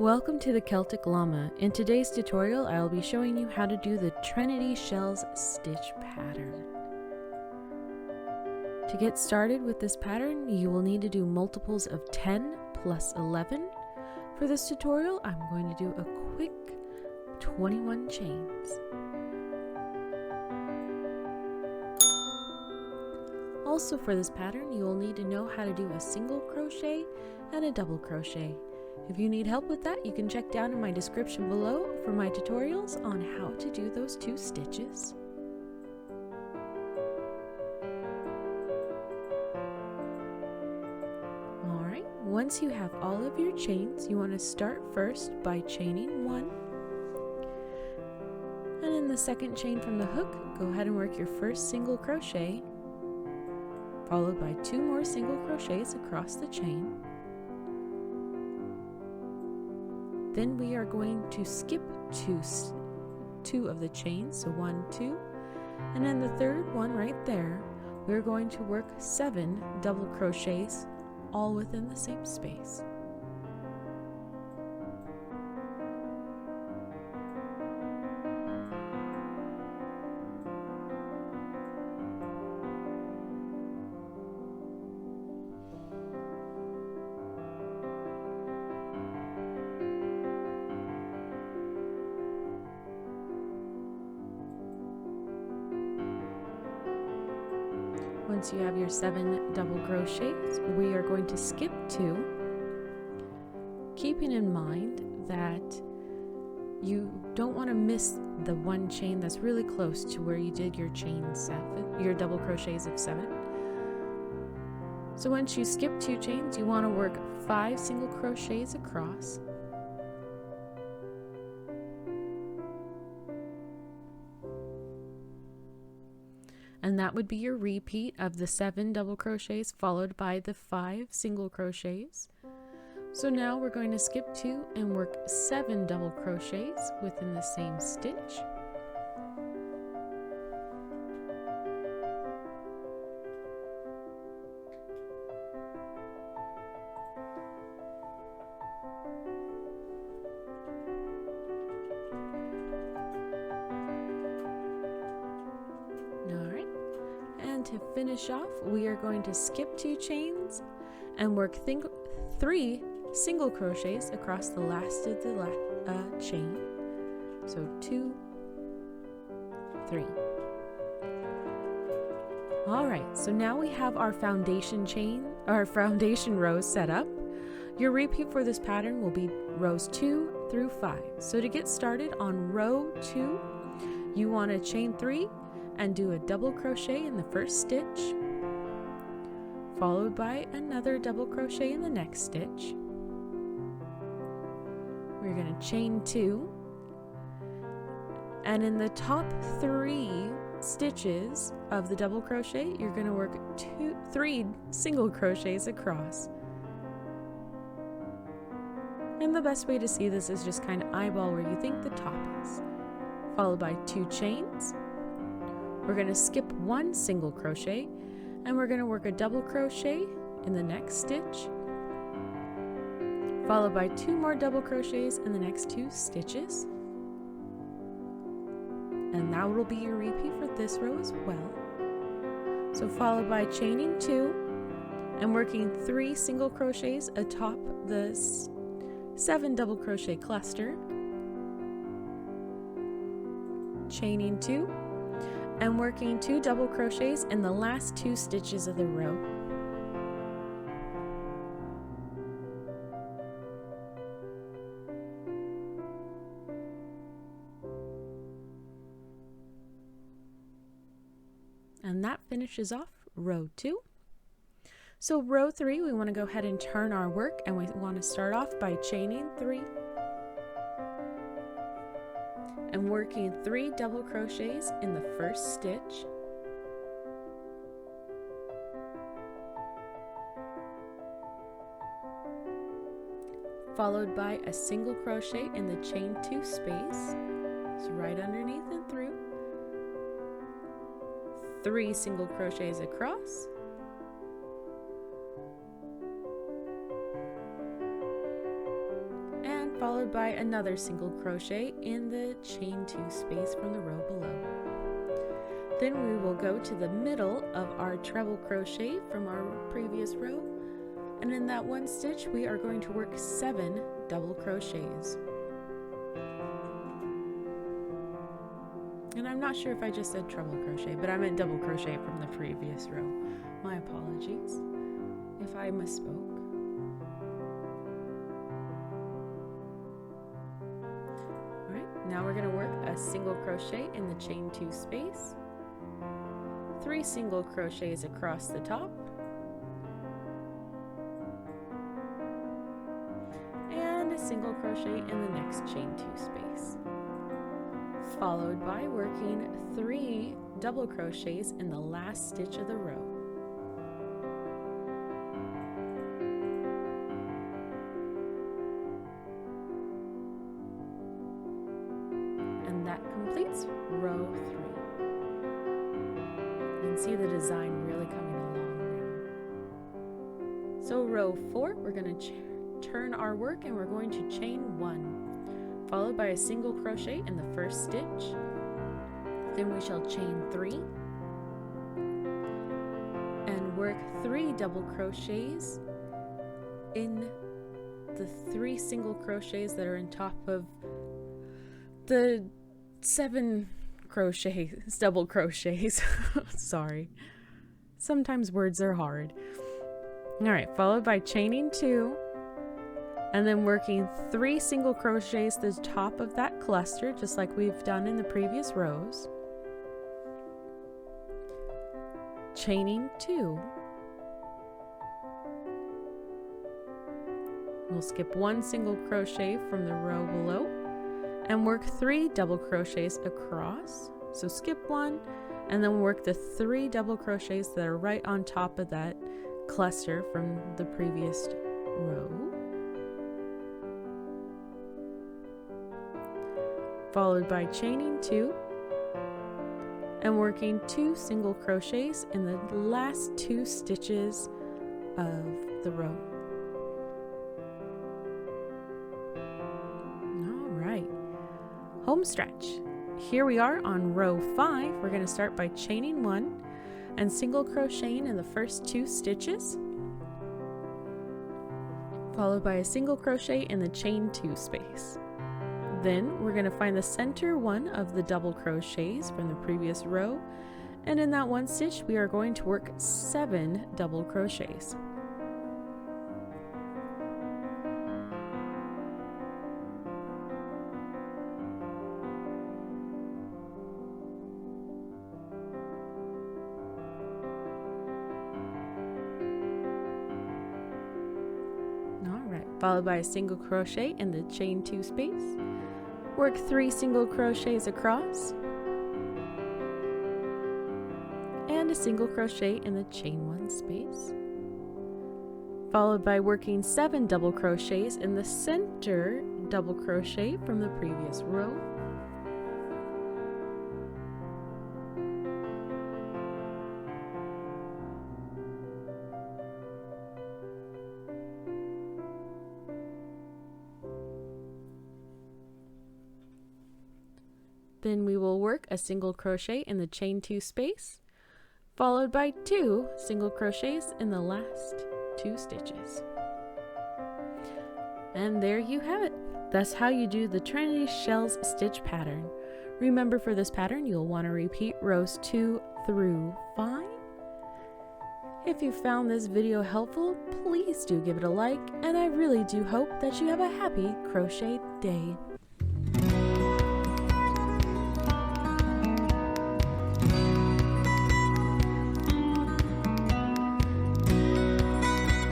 Welcome to the Celtic Llama. In today's tutorial, I'll be showing you how to do the Trinity Shells Stitch Pattern. To get started with this pattern, you will need to do multiples of 10 plus 11. For this tutorial, I'm going to do a quick 21 chains. Also for this pattern, you will need to know how to do a single crochet and a double crochet. If you need help with that, you can check down in my description below for my tutorials on how to do those two stitches. Alright, once you have all of your chains, you want to start first by chaining one. And in the second chain from the hook, go ahead and work your first single crochet, followed by 2 more single crochets across the chain. Then we are going to skip two of the chains, so 1, 2, and then the third one right there, we're going to work 7 double crochets all within the same space. Once you have your 7 double crochets, we are going to skip 2, keeping in mind that you don't want to miss the one chain that's really close to where you did your your double crochets of 7. So once you skip 2 chains, you want to work 5 single crochets across. And that would be your repeat of the 7 double crochets followed by the 5 single crochets. So now we're going to skip 2 and work 7 double crochets within the same stitch. To finish off, we are going to skip 2 chains and work 3 single crochets across the last of the chain. So 2, 3. Alright, so now we have our foundation rows set up. Your repeat for this pattern will be rows 2 through 5. So to get started on row 2, you want to chain 3 and do a double crochet in the first stitch, followed by another double crochet in the next stitch. We're going to chain 2, and in the top 3 stitches of the double crochet, you're going to work 3 single crochets across. And the best way to see this is just kind of eyeball where you think the top is, followed by 2 chains. We're going to skip 1 single crochet and we're going to work a double crochet in the next stitch, followed by 2 more double crochets in the next 2 stitches. And that will be your repeat for this row as well. So followed by chaining 2 and working 3 single crochets atop the 7 double crochet cluster, chaining 2, and working 2 double crochets in the last 2 stitches of the row. And that finishes off row 2. So row 3, we want to go ahead and turn our work, and we want to start off by chaining 3 and working 3 double crochets in the first stitch, followed by a single crochet in the chain 2 space, so right underneath and through, 3 single crochets across, followed by another single crochet in the chain 2 space from the row below. Then we will go to the middle of our treble crochet from our previous row, and in that one stitch we are going to work 7 double crochets. And I'm not sure if I just said treble crochet, but I meant double crochet from the previous row. My apologies if I misspoke. Alright, now we're going to work a single crochet in the chain 2 space, 3 single crochets across the top, and a single crochet in the next chain 2 space, followed by working 3 double crochets in the last stitch of the row. And that completes row 3. You can see the design really coming along now. So row 4, we're going to turn our work and we're going to chain 1, followed by a single crochet in the first stitch. Then we shall chain 3 and work 3 double crochets in the 3 single crochets that are on top of the 7 crochets, double crochets. Sorry, sometimes words are hard. Alright, followed by chaining 2 and then working 3 single crochets to the top of that cluster, just like we've done in the previous rows. Chaining 2. We'll skip 1 single crochet from the row below and work 3 double crochets across. So skip 1 and then work the 3 double crochets that are right on top of that cluster from the previous row. Followed by chaining 2 and working 2 single crochets in the last 2 stitches of the row. Alright, home stretch. Here we are on row 5. We're going to start by chaining 1 and single crocheting in the first 2 stitches, followed by a single crochet in the chain 2 space. Then we're going to find the center one of the double crochets from the previous row, and in that one stitch we are going to work 7 double crochets. Alright, followed by a single crochet in the chain 2 space. Work 3 single crochets across and a single crochet in the chain 1 space, followed by working 7 double crochets in the center double crochet from the previous row. Then we will work a single crochet in the chain 2 space, followed by 2 single crochets in the last 2 stitches. And there you have it. That's how you do the Trinity Shells Stitch Pattern. Remember, for this pattern you'll want to repeat rows 2 through 5. If you found this video helpful, please do give it a like, and I really do hope that you have a happy crochet day.